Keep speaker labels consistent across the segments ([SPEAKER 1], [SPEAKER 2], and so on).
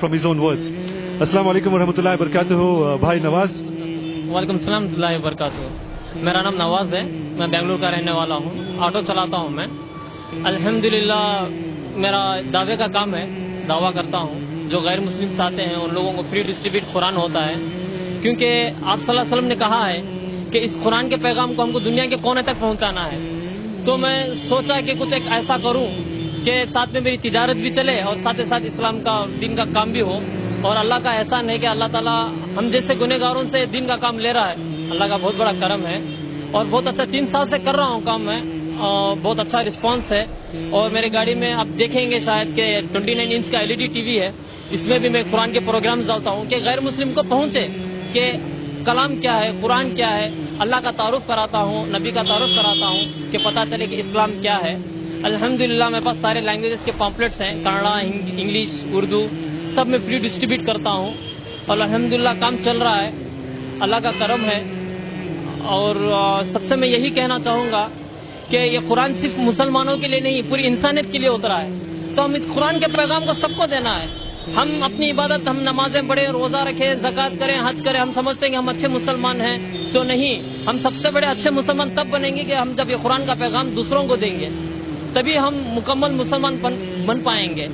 [SPEAKER 1] from his own words. Assalamu alaikum wa rahmatullahi wa barakatuh. Bhai Nawaz.
[SPEAKER 2] वालेकुम सलाम warahmatullahi wabarakatuh. मेरा नाम नवाज है, मैं बेंगलुरु का रहने वाला हूँ, ऑटो चलाता हूँ मैं। अल्हम्दुलिल्लाह मेरा दावे का काम है, दावा करता हूँ जो गैर मुस्लिम्स आते हैं उन लोगों को फ्री डिस्ट्रीब्यूट कुरान होता है, क्योंकि आप सल्लल्लाहु अलैहि वसल्लम ने कहा है कि इस कुरान के पैगाम को हमको दुनिया के कोने तक पहुँचाना है। तो मैं सोचा कि कुछ एक ऐसा करूँ कि साथ में मेरी तिजारत भी चले और साथ ही साथ इस्लाम का और दीन का काम भी हो। और अल्लाह का एहसान है कि अल्लाह ताला हम जैसे गुनहगारों से दीन का काम ले रहा है, अल्लाह का बहुत बड़ा करम है। और बहुत अच्छा 3 साल से कर रहा हूँ काम मैं, बहुत अच्छा रिस्पांस है। और मेरे गाड़ी में आप देखेंगे शायद कि 29 इंच का LED TV है, इसमें भी मैं कुरान के प्रोग्राम्स डालता हूँ कि गैर मुस्लिम को पहुँचे कि कलाम क्या है, कुरान क्या है, अल्लाह का तारुफ कराता हूँ, नबी का तारुफ कराता हूँ कि पता चले कि इस्लाम क्या है। अल्हम्दुलिल्लाह मेरे पास सारे लैंग्वेजेस के पॉम्पलेट्स हैं, कन्नड़ा, इंग्लिश, उर्दू, सब में फ्री डिस्ट्रीब्यूट करता हूँ। और अल्हम्दुलिल्लाह काम चल रहा है, अल्लाह का करम है। और सबसे मैं यही कहना चाहूँगा कि ये कुरान सिर्फ मुसलमानों के लिए नहीं, पूरी इंसानियत के लिए उतरा है। तो हम इस कुरान के पैगाम को सबको देना है। हम अपनी इबादत, हम नमाजें पढ़ें, रोज़ा रखें, ज़कात करें, हज करें, हम समझते हैं कि हम अच्छे मुसलमान हैं, तो नहीं। हम सबसे बड़े अच्छे मुसलमान तब बनेंगे कि हम जब ये कुरान का पैगाम दूसरों को देंगे, तभी हम मुकम्मल मुसलमान बन पाएंगे।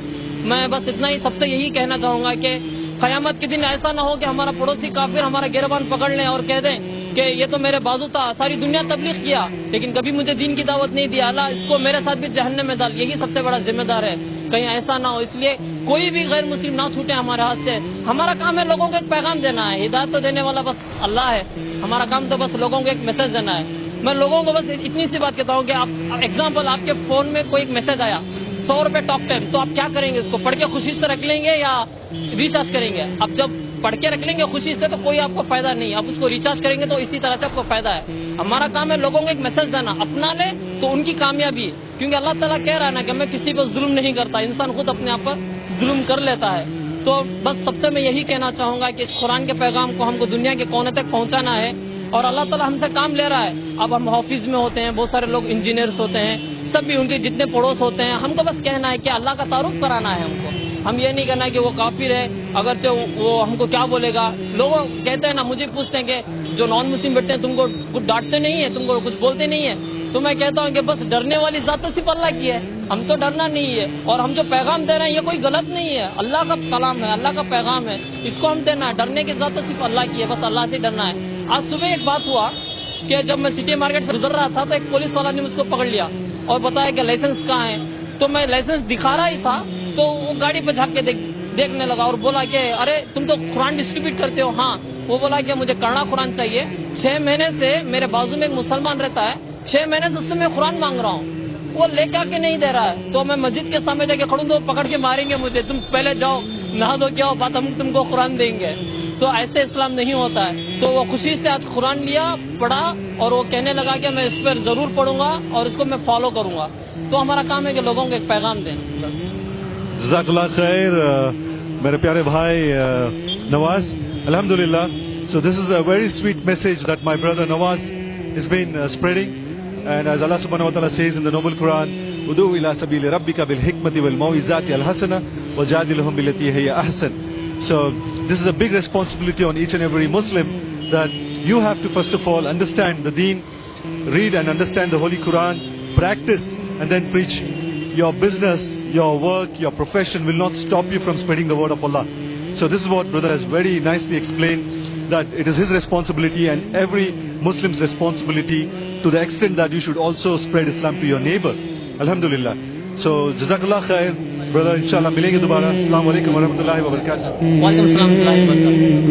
[SPEAKER 2] मैं बस इतना ही सबसे यही कहना चाहूँगा कि क़यामत के दिन ऐसा ना हो कि हमारा पड़ोसी काफिर हमारा गिरबान पकड़ लें और कह दें कि ये तो मेरे बाजू था, सारी दुनिया तबलीग किया लेकिन कभी मुझे दीन की दावत नहीं दिया, अल्लाह इसको मेरे साथ भी जहन्नम में डाल। यही सबसे बड़ा जिम्मेदार है, कहीं ऐसा ना हो। इसलिए कोई भी गैर मुस्लिम ना छूटे हमारे हाथ से। हमारा काम है लोगों को एक पैगाम देना है, हिदायत तो देने वाला बस अल्लाह है, हमारा काम तो बस लोगों को एक मैसेज देना है। मैं लोगों को बस इतनी सी बात कहता हूँ कि आप एग्जाम्पल, आपके फोन में कोई एक मैसेज आया 100 रुपए टॉक टाइम, तो आप क्या करेंगे? उसको पढ़ के खुशी से रख लेंगे या रिचार्ज करेंगे? आप जब पढ़ के रख लेंगे खुशी से तो कोई आपको फायदा नहीं, आप उसको रिचार्ज करेंगे तो इसी तरह से आपको फायदा है। हमारा काम है लोगों को एक मैसेज देना, अपना ले तो उनकी कामयाबी, क्योंकि अल्लाह ताला कह रहा है ना कि मैं किसी पर जुल्म नहीं करता, इंसान खुद अपने आप पर जुल्म कर लेता है। तो बस सबसे मैं यही कहना चाहूंगा कि इस कुरान के पैगाम को हमको दुनिया के कोने तक पहुंचाना है और अल्लाह ताला हमसे काम ले रहा है। अब हम ऑफिस में होते हैं, बहुत सारे लोग इंजीनियर्स होते हैं, सब भी उनके जितने पड़ोस होते हैं, हमको बस कहना है कि अल्लाह का तारुफ कराना है हमको। हम ये नहीं कहना है कि वो काफिर है, अगरचे वो हमको क्या बोलेगा। लोग कहते हैं ना, मुझे पूछते हैं कि जो नॉन मुस्लिम बैठते हैं तुमको कुछ डांटते नहीं है, तुमको कुछ बोलते नहीं है? तो मैं कहता हूँ कि बस डरने वाली जात तो सिर्फ अल्लाह की है, हम तो डरना नहीं है। और हम जो पैगाम दे रहे हैं ये कोई गलत नहीं है, अल्लाह का कलाम है, अल्लाह का पैगाम है, इसको हम देना है। डरने की जात तो सिर्फ अल्लाह की है, बस अल्लाह से डरना है। आज सुबह एक बात हुआ कि जब मैं सिटी मार्केट से गुजर रहा था तो एक पुलिस वाला ने मुझको पकड़ लिया और बताया कि लाइसेंस कहाँ है। तो मैं लाइसेंस दिखा रहा ही था तो वो गाड़ी पे झाँक के देखने लगा और बोला कि अरे तुम तो कुरान डिस्ट्रीब्यूट करते हो? हाँ। वो बोला कि मुझे कन्नड़ा कुरान चाहिए, 6 महीने से मेरे बाजू में एक मुसलमान रहता है, 6 महीने से उससे मैं कुरान मांग रहा हूँ, वो लेकर के नहीं दे रहा है। तो मैं मस्जिद के सामने जाके खड़ूं तो पकड़ के मारेंगे मुझे, तुम पहले जाओ नहा दो, क्या बात, हम तुमको कुरान देंगे। तो ऐसे इस्लाम नहीं होता है। तो वो खुशी से आज कुरान लिया, पढ़ा और वो कहने लगा कि मैं इस पर जरूर पढ़ूंगा और इसको मैं फॉलो करूंगा। तो हमारा काम है कि लोगों को एक पैगाम दें बस।
[SPEAKER 1] जज़ाकल्लाह खैर मेरे प्यारे भाई नवाज, अल्हम्दुलिल्लाह। So this is a very sweet message that my brother Nawaz has been spreading, and as Allah subhanahu wa ta'ala says in the noble Quran, udu ila sabili rabbika bil hikmati wal mau'izati al hasana wajadilhum billati hiya ahsan. So this is a big responsibility on each and every Muslim, that you have to first of all understand the deen, read and understand the Holy Quran, practice and then preach. Your business, your work, your profession will not stop you from spreading the word of Allah. So this is what brother has very nicely explained, that it is his responsibility and every Muslim's responsibility, to the extent that you should also spread Islam to your neighbor. Alhamdulillah. So jazakallah khair brother, inshallah milenge dobara. Assalamu alaikum wa rahmatullahi wa barakatuh.
[SPEAKER 2] Wa alaikum assalam wa rahmatullahi wa barakatuh.